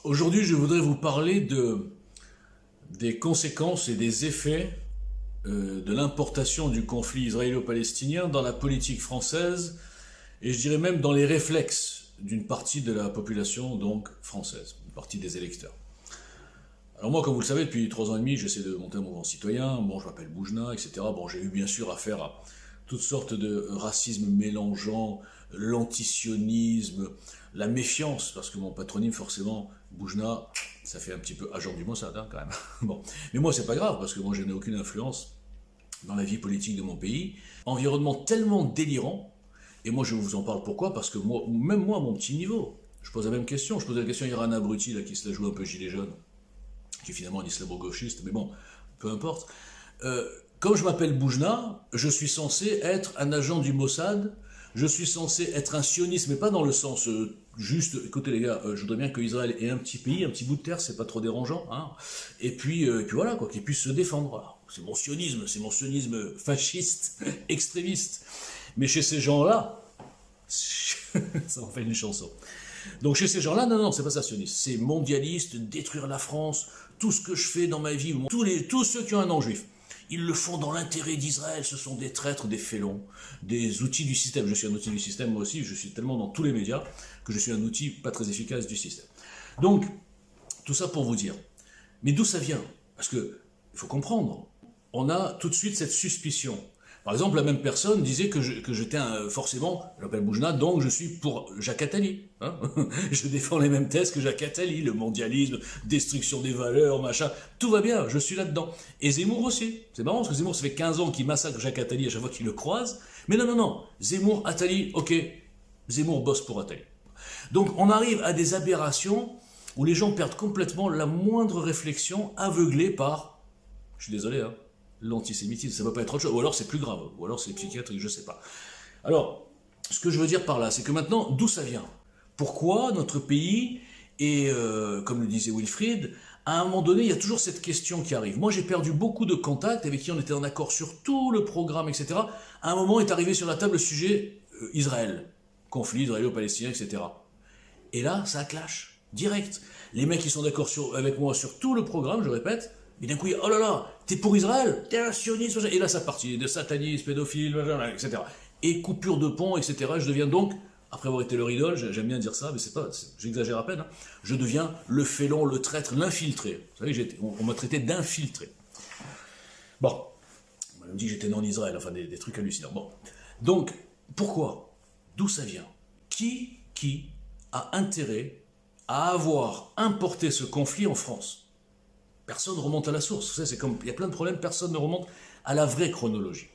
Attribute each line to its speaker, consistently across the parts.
Speaker 1: Aujourd'hui, je voudrais vous parler des conséquences et des effets de l'importation du conflit israélo-palestinien dans la politique française et je dirais même dans les réflexes d'une partie de la population donc française, une partie des électeurs. Alors moi, comme vous le savez, depuis 3 ans et demi, j'essaie de monter un mouvement citoyen. Bon, je m'appelle Boujna, etc. Bon, j'ai eu bien sûr affaire à toutes sortes de racisme mélangeant, l'antisionisme, la méfiance, parce que mon patronyme, forcément, Boujna, ça fait un petit peu agent du Mossad, hein, quand même. Bon. Mais moi, c'est pas grave, parce que moi, je n'ai aucune influence dans la vie politique de mon pays. Environnement tellement délirant, et moi, je vous en parle pourquoi, parce que moi, même moi, à mon petit niveau, je pose la même question. Je pose la question hier à un abruti, là, qui se la joue un peu gilet jaune, qui est finalement un islamo-gauchiste, mais bon, peu importe. Comme je m'appelle Boujna, je suis censé être un agent du Mossad, je suis censé être un sioniste, mais pas dans le sens juste, écoutez les gars, je voudrais bien que Israël ait un petit pays, un petit bout de terre, c'est pas trop dérangeant, hein, et puis voilà, quoi, qu'il puisse se défendre, voilà. C'est mon sionisme fasciste, extrémiste. Mais chez ces gens-là, ça en fait une chanson. Donc chez ces gens-là, non, c'est pas ça sioniste, c'est mondialiste, détruire la France, tout ce que je fais dans ma vie, tous ceux qui ont un nom juif, ils le font dans l'intérêt d'Israël, ce sont des traîtres, des félons, des outils du système. Je suis un outil du système, moi aussi, je suis tellement dans tous les médias que je suis un outil pas très efficace du système. Donc, tout ça pour vous dire. Mais d'où ça vient? Parce que, il faut comprendre, on a tout de suite cette suspicion. Par exemple, la même personne disait que j'étais forcément, je m'appelle Boujna, donc je suis pour Jacques Attali. Hein, je défends les mêmes thèses que Jacques Attali, le mondialisme, destruction des valeurs, machin. Tout va bien, je suis là-dedans. Et Zemmour aussi. C'est marrant parce que Zemmour, ça fait 15 ans qu'il massacre Jacques Attali à chaque fois qu'il le croise. Mais non. Zemmour, Attali, ok. Zemmour bosse pour Attali. Donc on arrive à des aberrations où les gens perdent complètement la moindre réflexion, aveuglés par, je suis désolé, hein, l'antisémitisme, ça ne peut pas être autre chose, ou alors c'est plus grave, ou alors c'est psychiatrique, je ne sais pas. Alors, ce que je veux dire par là, c'est que maintenant, d'où ça vient? Pourquoi notre pays, et comme le disait Wilfried, à un moment donné, il y a toujours cette question qui arrive. Moi, j'ai perdu beaucoup de contacts avec qui on était en accord sur tout le programme, etc. À un moment est arrivé sur la table le sujet Israël, conflit israélo-palestinien, etc. Et là, ça clash, direct. Les mecs qui sont d'accord avec moi sur tout le programme, je répète, et d'un coup, oh là là, t'es pour Israël, t'es un sioniste, et là ça partit, de satanisme, pédophile, etc. Et coupure de pont, etc. Je deviens donc, après avoir été leur idole, j'aime bien dire ça, mais c'est pas, j'exagère à peine, hein, je deviens le félon, le traître, l'infiltré. Vous savez, on m'a traité d'infiltré. Bon, on m'a dit que j'étais né en Israël, enfin des trucs hallucinants. Bon, donc, pourquoi? D'où ça vient? Qui a intérêt à avoir importé ce conflit en France? Personne ne remonte à la source. Vous savez, c'est comme, il y a plein de problèmes, personne ne remonte à la vraie chronologie.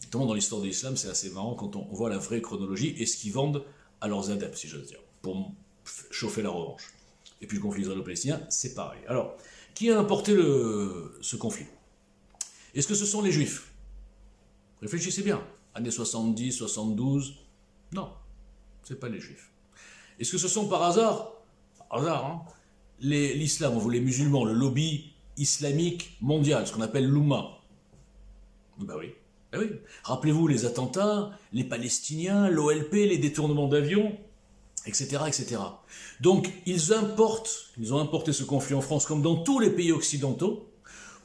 Speaker 1: Notamment dans l'histoire de l'islam, c'est assez marrant quand on voit la vraie chronologie et ce qu'ils vendent à leurs adeptes, si j'ose dire, pour chauffer la revanche. Et puis le conflit israélo-palestinien, c'est pareil. Alors, qui a importé ce conflit? Est-ce que ce sont les Juifs? Réfléchissez bien. Années 70, 72, non, c'est pas les Juifs. Est-ce que ce sont par hasard, hein, l'islam, les musulmans, le lobby islamique mondial, ce qu'on appelle l'Oumma? Ben oui. Rappelez-vous les attentats, les Palestiniens, l'OLP, les détournements d'avions, etc., etc. Donc, ils ont importé ce conflit en France, comme dans tous les pays occidentaux,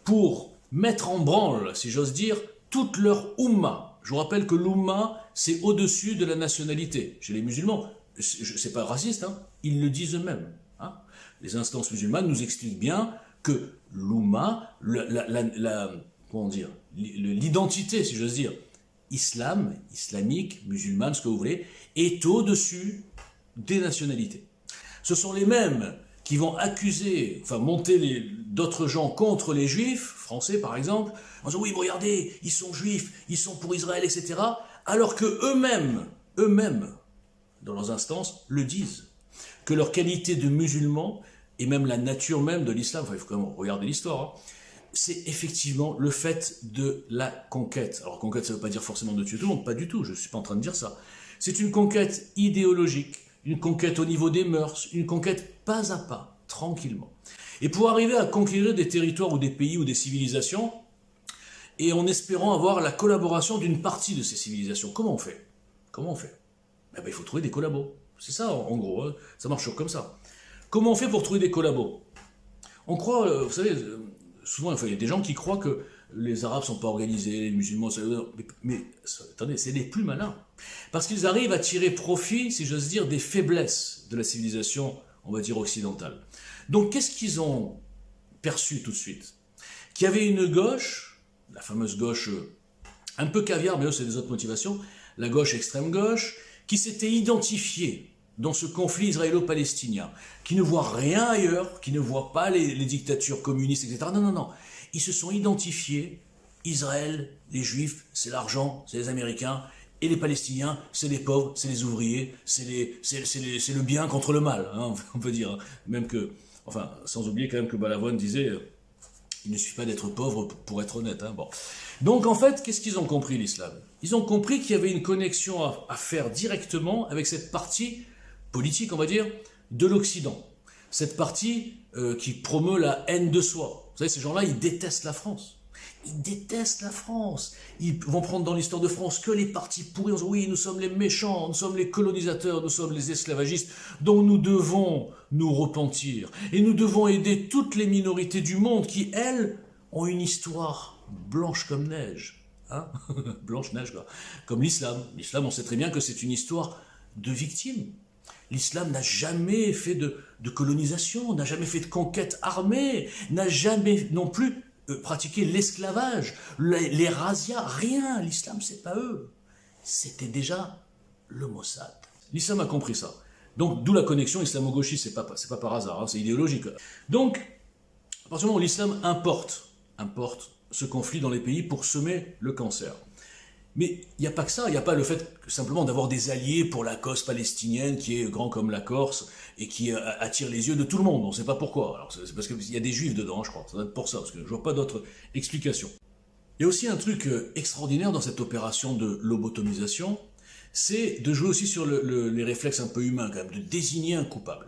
Speaker 1: pour mettre en branle, si j'ose dire, toute leur Oumma. Je vous rappelle que l'Oumma, c'est au-dessus de la nationalité. Chez les musulmans, c'est pas raciste, hein, ils le disent eux-mêmes. Hein. Les instances musulmanes nous expliquent bien que l'Oumma, comment dire, l'identité, si j'ose dire, islamique, musulmane, ce que vous voulez, est au-dessus des nationalités. Ce sont les mêmes qui vont accuser, enfin monter d'autres gens contre les juifs, français par exemple, en disant oui, regardez, ils sont juifs, ils sont pour Israël, etc., alors que eux-mêmes, dans leurs instances, le disent, que leur qualité de musulmans, et même la nature même de l'islam, enfin, il faut quand même regarder l'histoire, hein, c'est effectivement le fait de la conquête. Alors conquête, ça ne veut pas dire forcément de tuer tout le monde, pas du tout, je ne suis pas en train de dire ça. C'est une conquête idéologique, une conquête au niveau des mœurs, une conquête pas à pas, tranquillement. Et pour arriver à conquérir des territoires ou des pays ou des civilisations, et en espérant avoir la collaboration d'une partie de ces civilisations, comment on fait? Il faut trouver des collabos. C'est ça, en gros, hein, ça marche toujours comme ça. Comment on fait pour trouver des collabos? On croit, vous savez, souvent il y a des gens qui croient que les Arabes ne sont pas organisés, les musulmans, mais attendez, c'est les plus malins. Parce qu'ils arrivent à tirer profit, si j'ose dire, des faiblesses de la civilisation, on va dire, occidentale. Donc qu'est-ce qu'ils ont perçu tout de suite? Qu'il y avait une gauche, la fameuse gauche un peu caviar, mais eux c'est des autres motivations, la gauche extrême gauche, qui s'était identifiée dans ce conflit israélo-palestinien, qui ne voit rien ailleurs, qui ne voit pas les dictatures communistes, etc. Non, non, non. Ils se sont identifiés, Israël, les Juifs, c'est l'argent, c'est les Américains, et les Palestiniens, c'est les pauvres, c'est les ouvriers, c'est le bien contre le mal, hein, on peut dire. Même que, enfin, sans oublier quand même que Balavoine disait, il ne suffit pas d'être pauvre pour être honnête. Hein, bon. Donc en fait, qu'est-ce qu'ils ont compris l'islam? Ils ont compris qu'il y avait une connexion à faire directement avec cette partie politique, on va dire, de l'Occident. Cette partie qui promeut la haine de soi. Vous savez, ces gens-là, ils détestent la France. Ils détestent la France. Ils vont prendre dans l'histoire de France que les partis pourris. On dit, oui, nous sommes les méchants, nous sommes les colonisateurs, nous sommes les esclavagistes, dont nous devons nous repentir. Et nous devons aider toutes les minorités du monde qui, elles, ont une histoire blanche comme neige. Hein, blanche neige, quoi. Comme l'islam. L'islam, on sait très bien que c'est une histoire de victimes. L'islam n'a jamais fait de colonisation, n'a jamais fait de conquête armée, n'a jamais non plus pratiqué l'esclavage, les razzias, rien. L'islam, c'est pas eux. C'était déjà le Mossad. L'islam a compris ça. Donc, d'où la connexion islamo-gauchiste, c'est pas par hasard, hein, c'est idéologique. Donc, à partir du moment où l'islam importe ce conflit dans les pays pour semer le cancer. Mais il n'y a pas que ça, il n'y a pas le fait simplement d'avoir des alliés pour la cause palestinienne qui est grand comme la Corse et qui attire les yeux de tout le monde, on ne sait pas pourquoi. Alors c'est parce qu'il y a des juifs dedans, je crois, ça doit être pour ça, parce que je ne vois pas d'autre explication. Il y a aussi un truc extraordinaire dans cette opération de lobotomisation, c'est de jouer aussi sur les réflexes un peu humains, quand même, de désigner un coupable.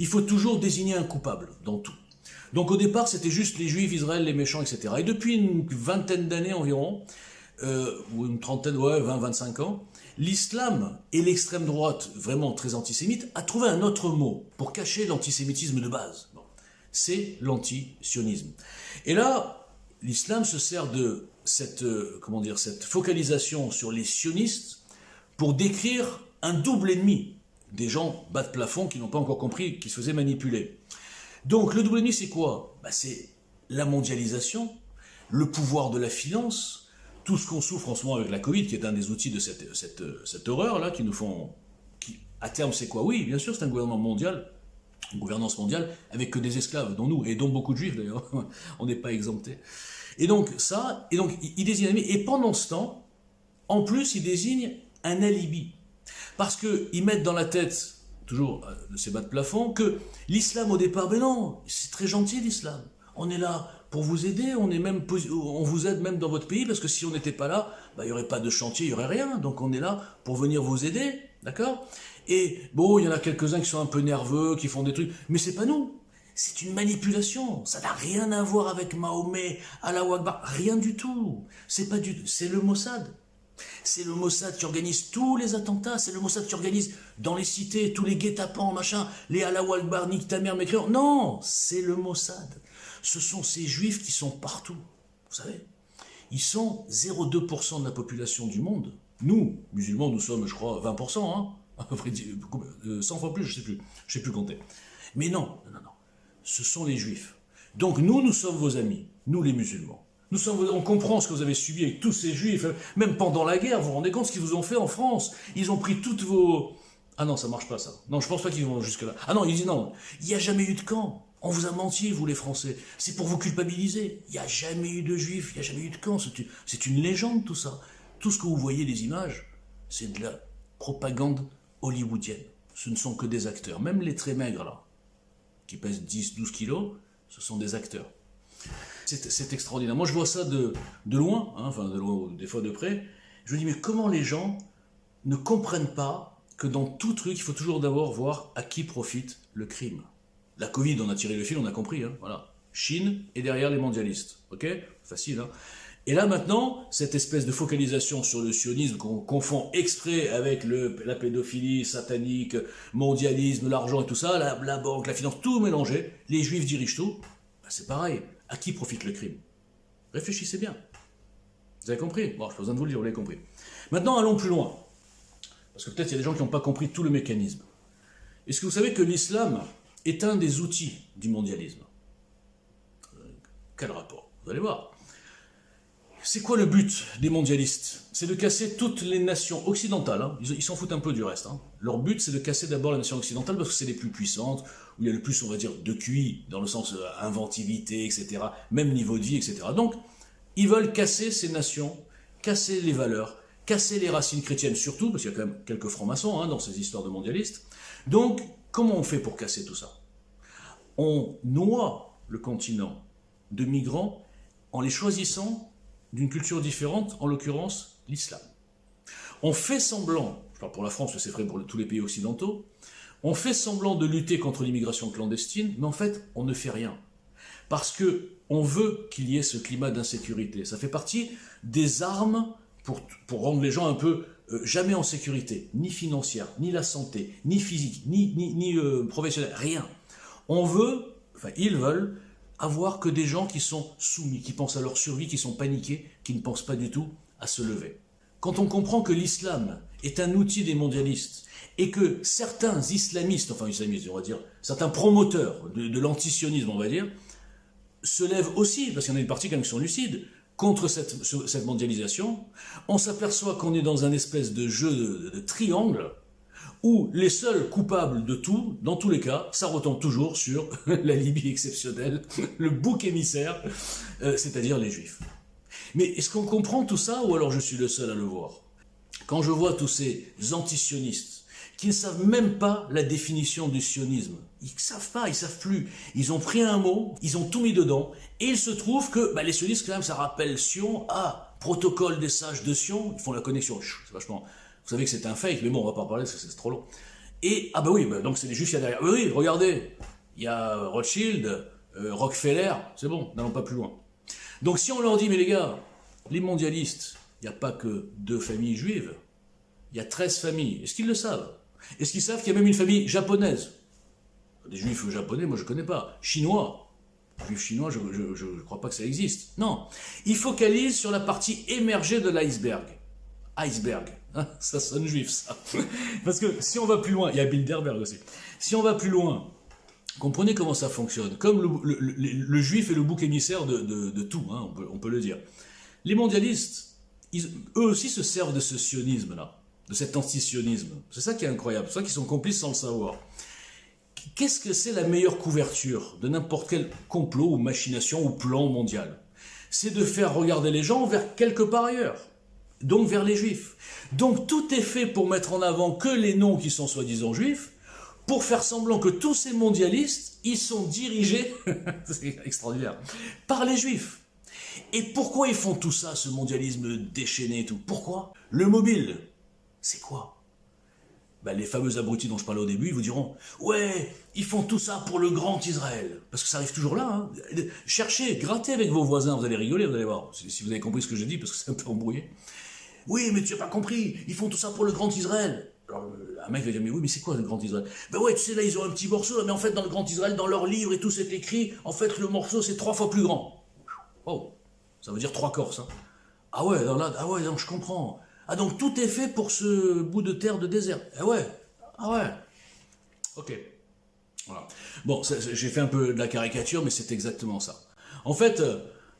Speaker 1: Il faut toujours désigner un coupable dans tout. Donc au départ, c'était juste les juifs, Israël, les méchants, etc. Et depuis une vingtaine d'années environ, ou une trentaine, ouais, 20-25 ans, l'islam et l'extrême droite, vraiment très antisémite, a trouvé un autre mot pour cacher l'antisémitisme de base. Bon. C'est l'antisionisme. Et là, l'islam se sert de cette focalisation sur les sionistes pour décrire un double ennemi. Des gens bas de plafond qui n'ont pas encore compris qu'ils se faisaient manipuler. Donc le double ennemi, c'est quoi? C'est la mondialisation, le pouvoir de la finance, tout ce qu'on souffre en ce moment avec la Covid, qui est un des outils de cette horreur-là, qui nous font... à terme, c'est quoi? Oui, bien sûr, c'est un gouvernement mondial, une gouvernance mondiale, avec que des esclaves, dont nous, et dont beaucoup de juifs d'ailleurs, on n'est pas exemptés. Et donc, il désigne un ennemi, et pendant ce temps, en plus, il désigne un alibi. Parce qu'ils mettent dans la tête, toujours de ces bas de plafond, que l'islam au départ, ben non, c'est très gentil l'islam. On est là pour vous aider, on vous aide même dans votre pays, parce que si on n'était pas là, il n'y aurait pas de chantier, il n'y aurait rien. Donc on est là pour venir vous aider, d'accord? Et bon, il y en a quelques-uns qui sont un peu nerveux, qui font des trucs, mais c'est pas nous. C'est une manipulation. Ça n'a rien à voir avec Mahomet, Allahu Akbar, rien du tout. C'est le Mossad. C'est le Mossad qui organise tous les attentats, c'est le Mossad qui organise dans les cités, tous les guet-apens, machin, les Allahu Akbar, nique ta mère, mécréant. Non, c'est le Mossad. Ce sont ces juifs qui sont partout, vous savez. Ils sont 0,2% de la population du monde. Nous, musulmans, nous sommes, je crois, 20%, hein, à peu près 100 fois plus, je sais plus compter. Mais non. Ce sont les juifs. Donc nous sommes vos amis, nous les musulmans. On comprend ce que vous avez subi avec tous ces juifs, même pendant la guerre, vous vous rendez compte ce qu'ils vous ont fait en France. Ils ont pris toutes vos... Ah non, ça marche pas ça. Non, je pense pas qu'ils vont jusque-là. Ah non, il dit non, il n'y a jamais eu de camp. On vous a menti, vous les Français. C'est pour vous culpabiliser. Il n'y a jamais eu de juifs, il n'y a jamais eu de camp. C'est une légende tout ça. Tout ce que vous voyez, les images, c'est de la propagande hollywoodienne. Ce ne sont que des acteurs. Même les très maigres là, qui pèsent 10-12 kilos, ce sont des acteurs. C'est extraordinaire. Moi, je vois ça de loin, hein, enfin de loin, des fois de près. Je me dis, mais comment les gens ne comprennent pas que dans tout truc, il faut toujours d'abord voir à qui profite le crime. La Covid, on a tiré le fil, on a compris, hein, voilà. Chine est derrière les mondialistes, ok? Facile, hein. Et là maintenant, cette espèce de focalisation sur le sionisme qu'on confond exprès avec la pédophilie satanique, mondialisme, l'argent et tout ça, la banque, la finance, tout mélangé, les juifs dirigent tout, ben c'est pareil. À qui profite le crime? Réfléchissez bien. Vous avez compris? Bon, je n'ai pas besoin de vous le dire, vous l'avez compris. Maintenant, allons plus loin. Parce que peut-être il y a des gens qui n'ont pas compris tout le mécanisme. Est-ce que vous savez que l'islam est un des outils du mondialisme? Quel rapport? Vous allez voir. C'est quoi le but des mondialistes? C'est de casser toutes les nations occidentales. Hein. Ils s'en foutent un peu du reste. Hein. Leur but, c'est de casser d'abord les nations occidentales parce que c'est les plus puissantes, où il y a le plus, on va dire, de QI, dans le sens inventivité, etc., même niveau de vie, etc. Donc, ils veulent casser ces nations, casser les valeurs, casser les racines chrétiennes surtout, parce qu'il y a quand même quelques francs-maçons hein, dans ces histoires de mondialistes. Donc, comment on fait pour casser tout ça? On noie le continent de migrants en les choisissant d'une culture différente, en l'occurrence l'islam. On fait semblant, je parle pour la France, c'est vrai pour tous les pays occidentaux, on fait semblant de lutter contre l'immigration clandestine, mais en fait, on ne fait rien. Parce que on veut qu'il y ait ce climat d'insécurité. Ça fait partie des armes pour rendre les gens un peu jamais en sécurité, ni financière, ni la santé, ni physique, ni professionnelle, rien. On veut, enfin ils veulent, avoir que des gens qui sont soumis, qui pensent à leur survie, qui sont paniqués, qui ne pensent pas du tout à se lever. Quand on comprend que l'islam est un outil des mondialistes et que certains islamistes, enfin islamistes, on va dire, certains promoteurs de l'antisionisme, on va dire, se lèvent aussi, parce qu'il y en a une partie quand même qui sont lucides, contre cette mondialisation, on s'aperçoit qu'on est dans un espèce de jeu de triangle où les seuls coupables de tout, dans tous les cas, ça retombe toujours sur la Libye exceptionnelle, le bouc émissaire, c'est-à-dire les Juifs. Mais est-ce qu'on comprend tout ça, ou alors je suis le seul à le voir? Quand je vois tous ces antisionistes, qui ne savent même pas la définition du sionisme, ils ne savent pas, ils ne savent plus, ils ont pris un mot, ils ont tout mis dedans, et il se trouve que les sionistes, quand même, ça rappelle Sion, protocole des sages de Sion, ils font la connexion, c'est vachement... Vous savez que c'est un fake, mais bon, on va pas en parler, c'est trop long. Et, donc c'est les Juifs, il y a derrière. Oui, regardez, il y a Rothschild, Rockefeller, c'est bon, n'allons pas plus loin. Donc si on leur dit, mais les gars, les mondialistes, il n'y a pas que 2 familles juives, il y a 13 familles, est-ce qu'ils le savent? Est-ce qu'ils savent qu'il y a même une famille japonaise? Des Juifs japonais, moi je ne connais pas. Chinois, Juifs chinois, je ne crois pas que ça existe. Non, ils focalisent sur la partie émergée de l'iceberg. Iceberg, hein, ça sonne juif ça. Parce que si on va plus loin, il y a Bilderberg aussi. Si on va plus loin, comprenez comment ça fonctionne. Comme le juif est le bouc émissaire de tout, hein, on peut le dire. Les mondialistes, eux aussi se servent de ce sionisme-là, de cet antisionisme. C'est ça qui est incroyable, c'est ça qu'ils sont complices sans le savoir. Qu'est-ce que c'est la meilleure couverture de n'importe quel complot ou machination ou plan mondial? C'est de faire regarder les gens vers quelque part ailleurs. Donc vers les juifs. Donc tout est fait pour mettre en avant que les noms qui sont soi-disant juifs, pour faire semblant que tous ces mondialistes, ils sont dirigés, c'est extraordinaire, par les juifs. Et pourquoi ils font tout ça, ce mondialisme déchaîné et tout? Pourquoi? Le mobile, c'est quoi? Les fameux abrutis dont je parlais au début, ils vous diront « Ouais, ils font tout ça pour le grand Israël. » Parce que ça arrive toujours là. Hein. Cherchez, grattez avec vos voisins, vous allez rigoler, vous allez voir, si vous avez compris ce que je dis, parce que c'est un peu embrouillé. « Oui, mais tu n'as pas compris, ils font tout ça pour le grand Israël. » Alors, un mec va dire « Mais oui, mais c'est quoi le grand Israël ?»« Ben ouais, tu sais, là, ils ont un petit morceau, mais en fait, dans le grand Israël, dans leur livre et tout, c'est écrit, en fait, le morceau, c'est 3 fois plus grand. » Oh, ça veut dire 3 Corses. Hein. Ah ouais, donc je comprends. Ah donc tout est fait pour ce bout de terre de désert. Ah ouais. Ok. Voilà. Bon, j'ai fait un peu de la caricature, mais c'est exactement ça. En fait,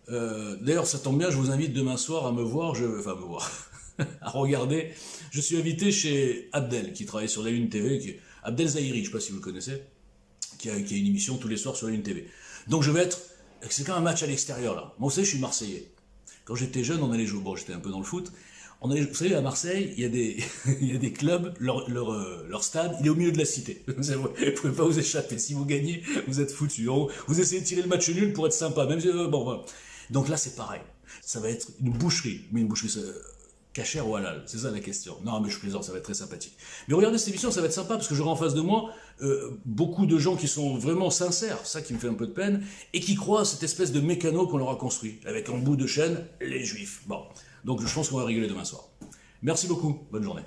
Speaker 1: d'ailleurs ça tombe bien, je vous invite demain soir à me voir, à regarder. Je suis invité chez Abdel, qui travaille sur la Une TV, Abdel Zahiri, je ne sais pas si vous le connaissez, qui a une émission tous les soirs sur la Une TV. Donc je vais être, c'est quand même un match à l'extérieur là. Moi aussi je suis Marseillais. Quand j'étais jeune, on allait jouer, bon j'étais un peu dans le foot, vous savez, à Marseille, il y a des clubs, leur stade, il est au milieu de la cité. Vous ne pouvez pas vous échapper. Si vous gagnez, vous êtes foutus. Vous essayez de tirer le match nul pour être sympa. Même si, bon, voilà. Donc là, c'est pareil. Ça va être une boucherie. Mais une boucherie, Cachère ou halal, c'est ça la question. Non mais je plaisante, ça va être très sympathique. Mais regardez cette émission, ça va être sympa parce que j'aurai en face de moi beaucoup de gens qui sont vraiment sincères, ça qui me fait un peu de peine, et qui croient à cette espèce de mécano qu'on leur a construit, avec en bout de chaîne les juifs. Bon, donc je pense qu'on va rigoler demain soir. Merci beaucoup, bonne journée.